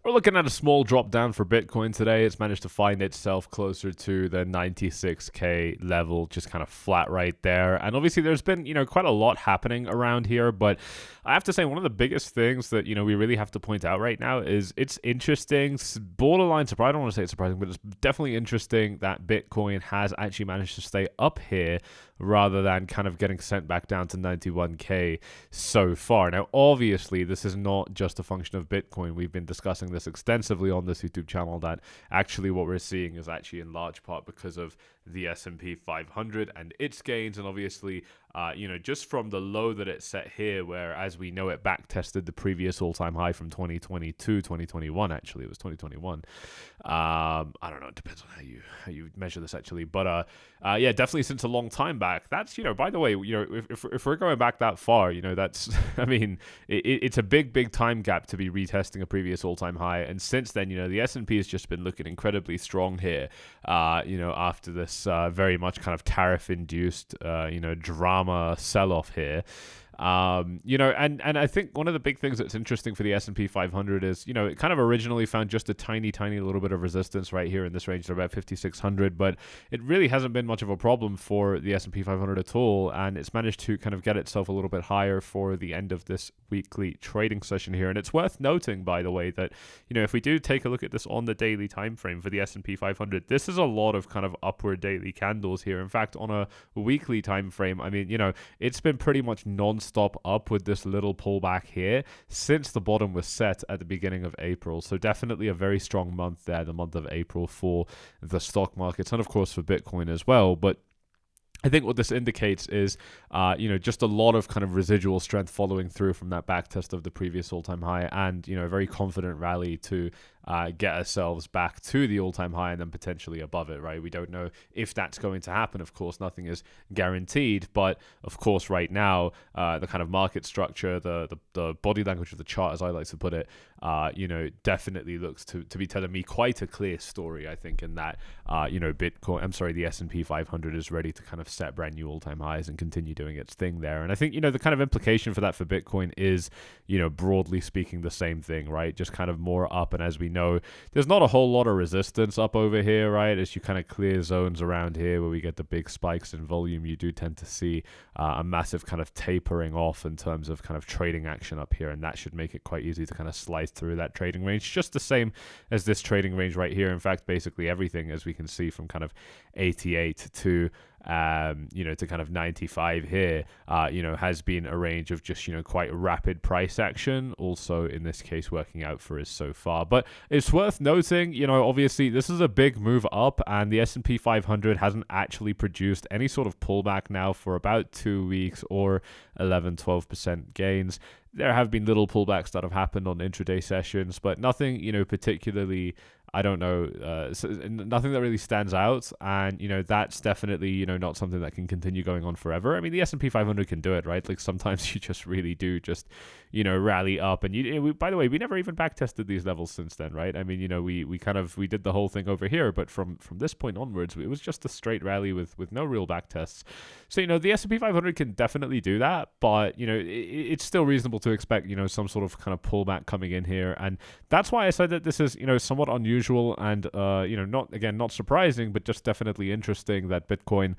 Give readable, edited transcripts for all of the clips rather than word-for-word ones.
We're looking at a small drop down for Bitcoin today. It's managed to find itself closer to the 96K level, just kind of flat right there. And obviously there's been, quite a lot happening around here, but I have to say one of the biggest things that, we really have to point out right now is it's interesting, borderline surprising. I don't want to say it's surprising, but it's definitely interesting that Bitcoin has actually managed to stay up here rather than kind of getting sent back down to 91K so far. Now, obviously, this is not just a function of Bitcoin. We've been discussing this extensively on this YouTube channel, that actually what we're seeing is actually in large part because of the S&P 500 and its gains. And obviously, just from the low that it set here, where, as we know, it back tested the previous all-time high from 2021, actually. It was 2021. I don't know. It depends on how you measure this, actually. But definitely since a long time back. That's, by the way, if we're going back that far, that's, I mean, it's a big time gap to be retesting a previous all-time high. And since then, the S&P has just been looking incredibly strong here, after this very much kind of tariff-induced, drama sell-off here. And I think one of the big things that's interesting for the S&P 500 is, it kind of originally found just a tiny little bit of resistance right here in this range to about 5,600, but it really hasn't been much of a problem for the S&P 500 at all, and it's managed to kind of get itself a little bit higher for the end of this weekly trading session here. And it's worth noting, by the way, that, if we do take a look at this on the daily time frame for the S&P 500, this is a lot of kind of upward daily candles here. In fact, on a weekly time frame, I mean, it's been pretty much non-stop up with this little pullback here since the bottom was set at the beginning of April. So definitely a very strong month there, the month of April, for the stock markets and of course for Bitcoin as well. But I think what this indicates is, just a lot of kind of residual strength following through from that back test of the previous all-time high, and, a very confident rally to get ourselves back to the all-time high and then potentially above it, right? We don't know if that's going to happen. Of course, nothing is guaranteed, but of course, right now, the kind of market structure, the body language of the chart, as I like to put it, definitely looks to be telling me quite a clear story, I think, in that, the S&P 500 is ready to kind of set brand new all-time highs and continue doing its thing there. And I think, the kind of implication for that for Bitcoin is, broadly speaking, the same thing, right? Just kind of more up. And as we know, there's not a whole lot of resistance up over here, right? As you kind of clear zones around here where we get the big spikes in volume, you do tend to see a massive kind of tapering off in terms of kind of trading action up here. And that should make it quite easy to kind of slice through that trading range, just the same as this trading range right here. In fact, basically everything, as we can see, from kind of 88 to to kind of 95 here, has been a range of just, quite rapid price action, also in this case working out for us so far. But it's worth noting, obviously this is a big move up, and the S&P 500 hasn't actually produced any sort of pullback now for about 2 weeks, or 11-12% gains. There have been little pullbacks that have happened on intraday sessions, but nothing, particularly, I don't know, nothing that really stands out. And, that's definitely, not something that can continue going on forever. I mean, the S&P 500 can do it, right? Like sometimes you just really do just, rally up. And by the way, we never even back tested these levels since then, right? I mean, we did the whole thing over here, but from this point onwards, it was just a straight rally with no real back tests. So, the S&P 500 can definitely do that, but, it's still reasonable to expect, some sort of kind of pullback coming in here. And that's why I said that this is, somewhat unusual and, not surprising, but just definitely interesting that Bitcoin,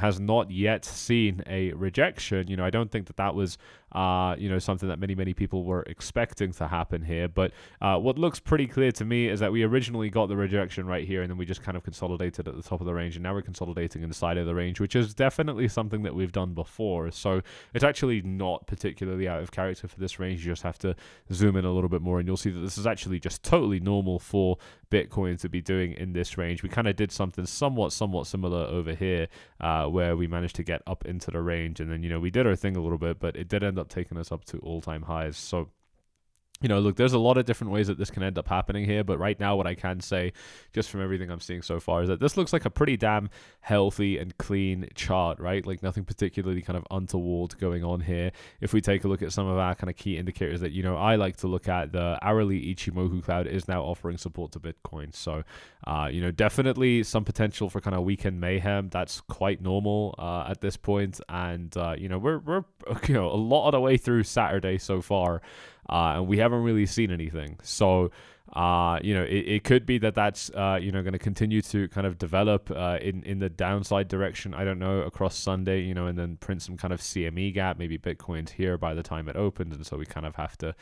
has not yet seen a rejection. I don't think that was, something that many people were expecting to happen here. But what looks pretty clear to me is that we originally got the rejection right here, and then we just kind of consolidated at the top of the range, and now we're consolidating inside of the range, which is definitely something that we've done before. So it's actually not particularly out of character for this range. You just have to zoom in a little bit more, and you'll see that this is actually just totally normal for Bitcoin to be doing in this range. We kind of did something somewhat similar over here, where we managed to get up into the range, and then we did our thing a little bit, but it did end up taking us up to all-time highs. So look, there's a lot of different ways that this can end up happening here, but right now what I can say, just from everything I'm seeing so far, is that this looks like a pretty damn healthy and clean chart, right? Like nothing particularly kind of untoward going on here. If we take a look at some of our kind of key indicators that, I like to look at, the hourly Ichimoku cloud is now offering support to Bitcoin. So, definitely some potential for kind of weekend mayhem. That's quite normal at this point. And, we're a lot of the way through Saturday so far. And we haven't really seen anything. So, it could be that that's going to continue to kind of develop in the downside direction. I don't know, across Sunday, and then print some kind of CME gap. Maybe Bitcoin's here by the time it opens, and so we kind of have to,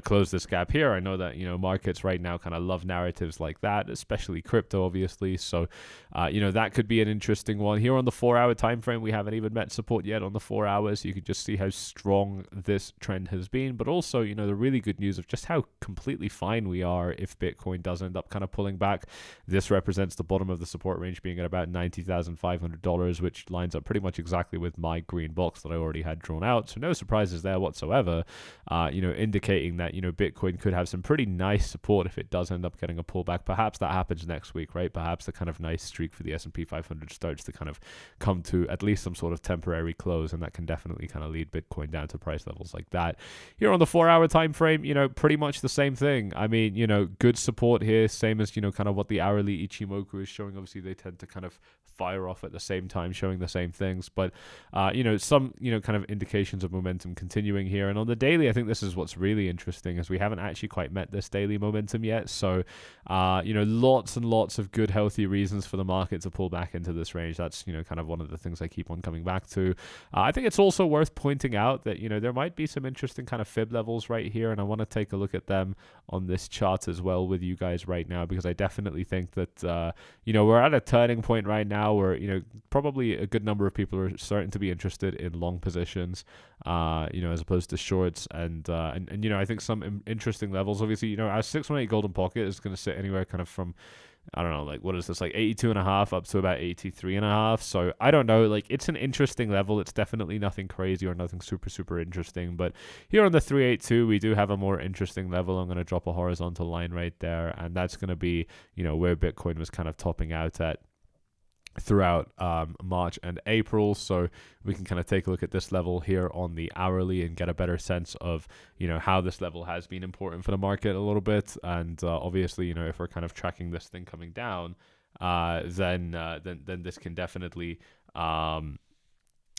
close this gap here. I know that markets right now kind of love narratives like that, especially crypto, obviously. So, that could be an interesting one. Here on the 4-hour time frame, we haven't even met support yet on the 4 hours. You can just see how strong this trend has been, but also, the really good news of just how completely fine we are if Bitcoin does end up kind of pulling back. This represents the bottom of the support range being at about $90,500, which lines up pretty much exactly with my green box that I already had drawn out. So no surprises there whatsoever, indicating that, Bitcoin could have some pretty nice support if it does end up getting a pullback. Perhaps that happens next week, right? Perhaps the kind of nice streak for the S&P 500 starts to kind of come to at least some sort of temporary close, and that can definitely kind of lead Bitcoin down to price levels like that. Here on the 4-hour time frame, pretty much the same thing. I mean, good support here, same as, kind of what the hourly Ichimoku is showing. Obviously, they tend to kind of fire off at the same time, showing the same things, but some kind of indications of momentum continuing here. And on the daily, I think this is what's really interesting, is we haven't actually quite met this daily momentum yet. So lots and lots of good, healthy reasons for the market to pull back into this range. That's kind of one of the things I keep on coming back to. I think it's also worth pointing out that there might be some interesting kind of fib levels right here, and I want to take a look at them on this chart as well with you guys right now, because I definitely think that we're at a turning point right now where probably a good number of people are starting to be interested in long positions, as opposed to shorts, and I think some interesting levels. Obviously, our 618 golden pocket is going to sit anywhere kind of from, I don't know, like, what is this, like 82.5 up to about 83.5. So I don't know, like, it's an interesting level. It's definitely nothing crazy or nothing super interesting, but here on the 382 we do have a more interesting level. I'm going to drop a horizontal line right there, and that's going to be where Bitcoin was kind of topping out at throughout March and April. So we can kind of take a look at this level here on the hourly and get a better sense of how this level has been important for the market a little bit. And obviously, if we're kind of tracking this thing coming down, then this can definitely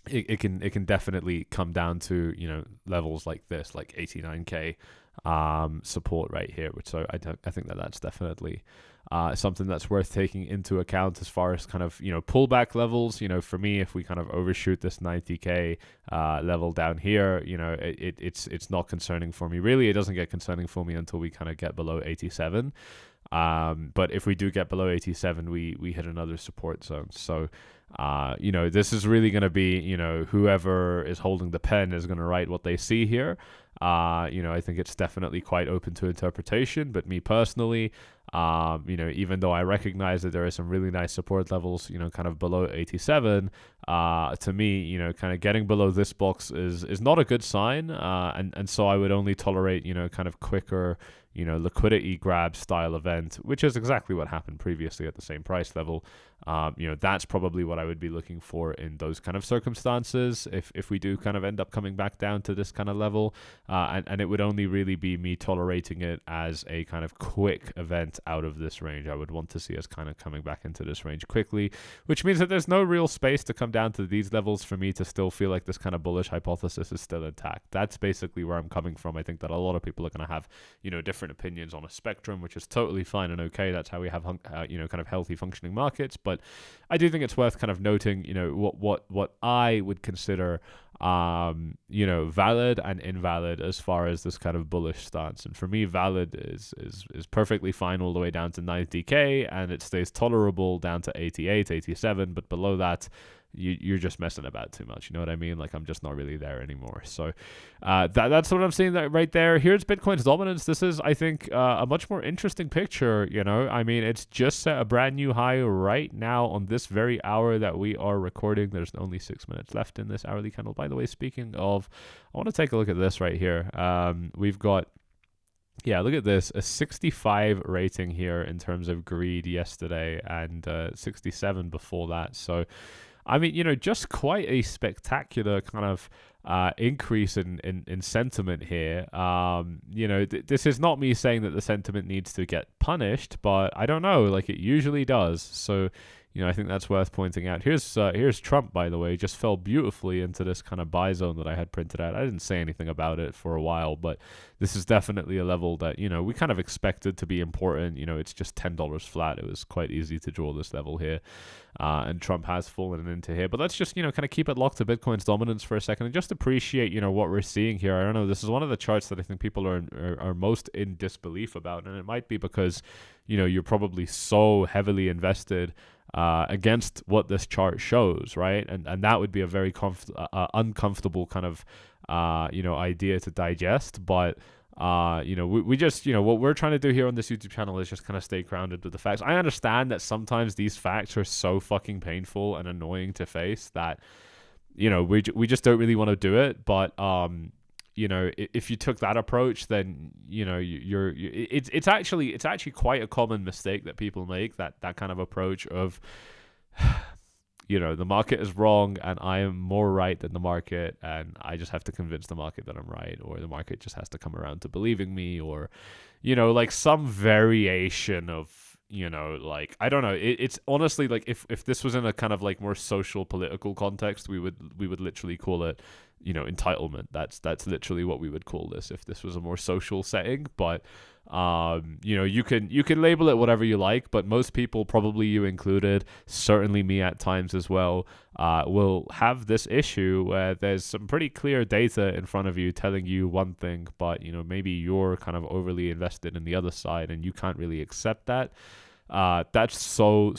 it can definitely come down to levels like this, like 89k support right here, which I think that's definitely something that's worth taking into account as far as kind of pullback levels. For me, if we kind of overshoot this 90k level down here, it's not concerning for me. Really, it doesn't get concerning for me until we kind of get below 87. But if we do get below 87, we hit another support zone. So this is really going to be whoever is holding the pen is going to write what they see here. I think it's definitely quite open to interpretation, but me personally, even though I recognize that there are some really nice support levels, kind of below 87, to me, kind of getting below this box is not a good sign. And so I would only tolerate, kind of quicker, liquidity grab style event, which is exactly what happened previously at the same price level. That's probably what I would be looking for in those kind of circumstances if we do kind of end up coming back down to this kind of level. And it would only really be me tolerating it as a kind of quick event out of this range. I would want to see us kind of coming back into this range quickly, which means that there's no real space to come down to these levels for me to still feel like this kind of bullish hypothesis is still intact. That's basically where I'm coming from. I think that a lot of people are going to have, different opinions on a spectrum, which is totally fine and okay. That's how we have, kind of healthy functioning markets. But I do think it's worth kind of noting, what I would consider, valid and invalid as far as this kind of bullish stance. And for me, valid is perfectly fine all the way down to 90k, and it stays tolerable down to 88, 87, but below that, you're just messing about too much. You know what I mean? Like, I'm just not really there anymore. So that's what I'm seeing right there. Here's Bitcoin's dominance. This is, I think, a much more interesting picture. I mean, it's just set a brand new high right now on this very hour that we are recording. There's only 6 minutes left in this hourly candle. By the way, speaking of, I want to take a look at this right here. We've got, look at this, a 65 rating here in terms of greed yesterday, and 67 before that. So I mean, just quite a spectacular kind of increase in sentiment here. This is not me saying that the sentiment needs to get punished, but I don't know, like, it usually does. So, I think that's worth pointing out. Here's Trump, by the way, just fell beautifully into this kind of buy zone that I had printed out. I didn't say anything about it for a while, but this is definitely a level that, we kind of expected to be important. It's just $10 flat. It was quite easy to draw this level here. And Trump has fallen into here. But let's just, kind of keep it locked to Bitcoin's dominance for a second and just appreciate, what we're seeing here. I don't know. This is one of the charts that I think people are most in disbelief about. And it might be because, you're probably so heavily invested against what this chart shows, right? And that would be a very uncomfortable kind of, idea to digest. But, we just, what we're trying to do here on this YouTube channel is just kind of stay grounded with the facts. I understand that sometimes these facts are so fucking painful and annoying to face that, we just don't really want to do it. But, if you took that approach, then it's actually quite a common mistake that people make, that kind of approach of the market is wrong and I am more right than the market, and I just have to convince the market that I'm right, or the market just has to come around to believing me, or like some variation of I don't know. It's honestly like if this was in a kind of like more social political context, we would literally call it entitlement. That's literally what we would call this if this was a more social setting. But you can label it whatever you like, but most people, probably you included, certainly me at times as well, will have this issue where there's some pretty clear data in front of you telling you one thing, but maybe you're kind of overly invested in the other side and you can't really accept that. That's so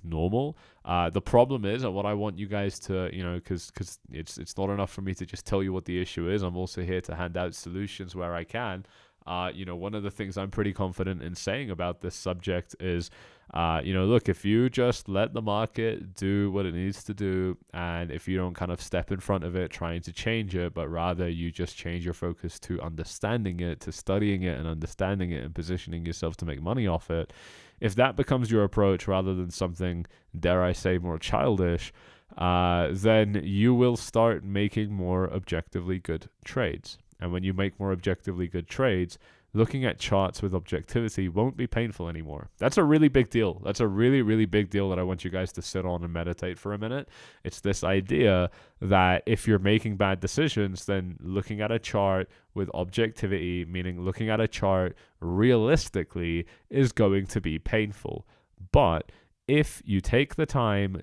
normal. The problem is, and what I want you guys to, because it's not enough for me to just tell you what the issue is. I'm also here to hand out solutions where I can. One of the things I'm pretty confident in saying about this subject is, look, if you just let the market do what it needs to do, and if you don't kind of step in front of it trying to change it, but rather you just change your focus to understanding it, to studying it and understanding it and positioning yourself to make money off it, if that becomes your approach rather than something, dare I say, more childish, then you will start making more objectively good trades. And when you make more objectively good trades, looking at charts with objectivity won't be painful anymore. That's a really big deal. That's a really, really big deal that I want you guys to sit on and meditate for a minute. It's this idea that if you're making bad decisions, then looking at a chart with objectivity, meaning looking at a chart realistically, is going to be painful. But if you take the time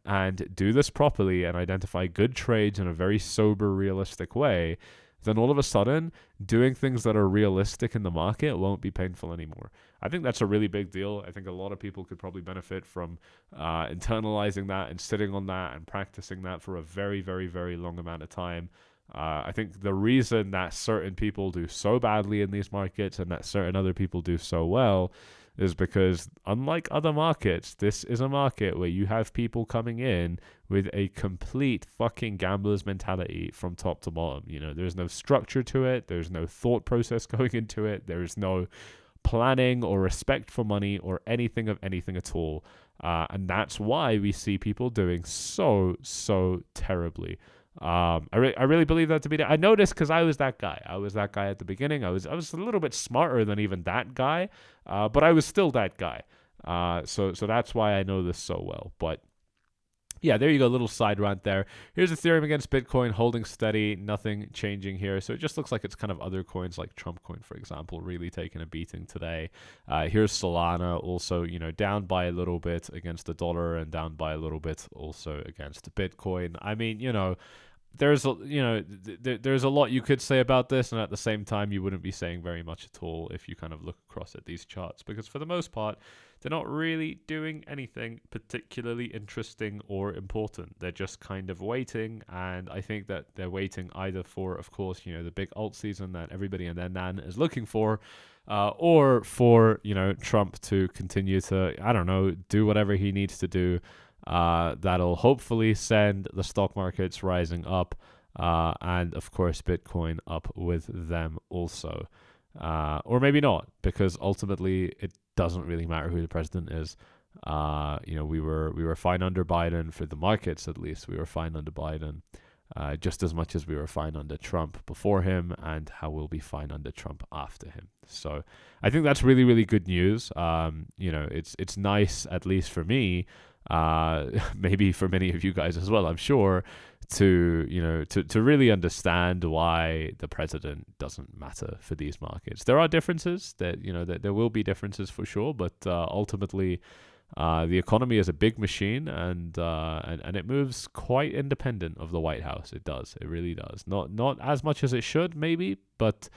and do this properly and identify good trades in a very sober, realistic way, then all of a sudden, doing things that are realistic in the market won't be painful anymore. I think that's a really big deal. I think a lot of people could probably benefit from internalizing that and sitting on that and practicing that for a very, very, very long amount of time. I think the reason that certain people do so badly in these markets and that certain other people do so well is because, unlike other markets, this is a market where you have people coming in with a complete fucking gambler's mentality from top to bottom. There's no structure to it. There's no thought process going into it. There is no planning or respect for money or anything at all. And that's why we see people doing so terribly. I really believe that to be I noticed because I was that guy. I was that guy at the beginning. I was a little bit smarter than even that guy, but I was still that guy. So that's why I know this so well. But yeah, there you go, little side rant there. Here's Ethereum against Bitcoin, holding steady, nothing changing here. So it just looks like it's kind of other coins like Trump coin, for example, really taking a beating today. Here's Solana, also, down by a little bit against the dollar and down by a little bit also against Bitcoin. I mean, there's a lot you could say about this, and at the same time, you wouldn't be saying very much at all if you kind of look across at these charts, because for the most part, they're not really doing anything particularly interesting or important. They're just kind of waiting, and I think that they're waiting either for, of course, the big alt season that everybody and their nan is looking for, or for, Trump to continue to, I don't know, do whatever he needs to do. That'll hopefully send the stock markets rising up, and of course Bitcoin up with them also, or maybe not, because ultimately it doesn't really matter who the president is. We were fine under Biden, for the markets at least. We were fine under Biden. just as much as we were fine under Trump before him, and how we'll be fine under Trump after him. So I think that's really, really good news. It's nice, at least for me, maybe for many of you guys as well, I'm sure, to really understand why the president doesn't matter for these markets. There are differences that there will be differences for sure, but ultimately, the economy is a big machine, and it moves quite independent of the White House. It does. It really does. Not as much as it should, maybe, but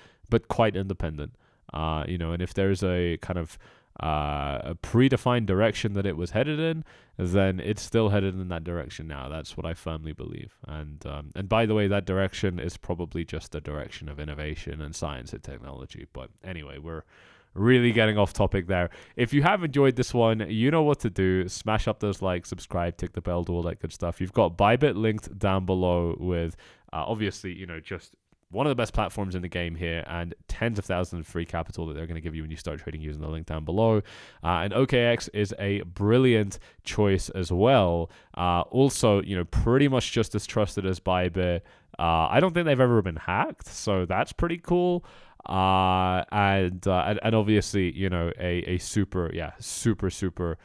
quite independent. And if there's a kind of a predefined direction that it was headed in, then it's still headed in that direction now. That's what I firmly believe. And by the way, that direction is probably just the direction of innovation and science and technology. But anyway, we're really getting off topic there. If you have enjoyed this one, you know what to do. Smash up those likes, subscribe, tick the bell, do all that good stuff. You've got Bybit linked down below with, obviously, just one of the best platforms in the game here, and tens of thousands of free capital that they're going to give you when you start trading using the link down below. And OKX is a brilliant choice as well. Also, pretty much just as trusted as Bybit. I don't think they've ever been hacked, so that's pretty cool. And obviously, a super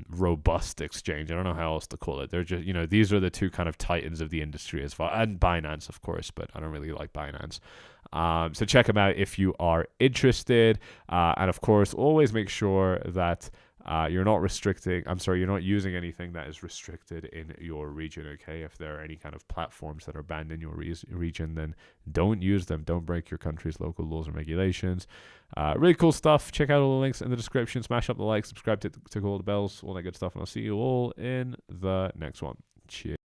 robust exchange. I don't know how else to call it. They're just, these are the two kind of titans of the industry as far, and Binance, of course, but I don't really like Binance. So check them out if you are interested. And of course, always make sure that you're not using anything that is restricted in your region, okay? If there are any kind of platforms that are banned in your region, then don't use them. Don't break your country's local laws and regulations. Really cool stuff. Check out all the links in the description. Smash up the like, subscribe, tick all the bells, all that good stuff, and I'll see you all in the next one. Cheers.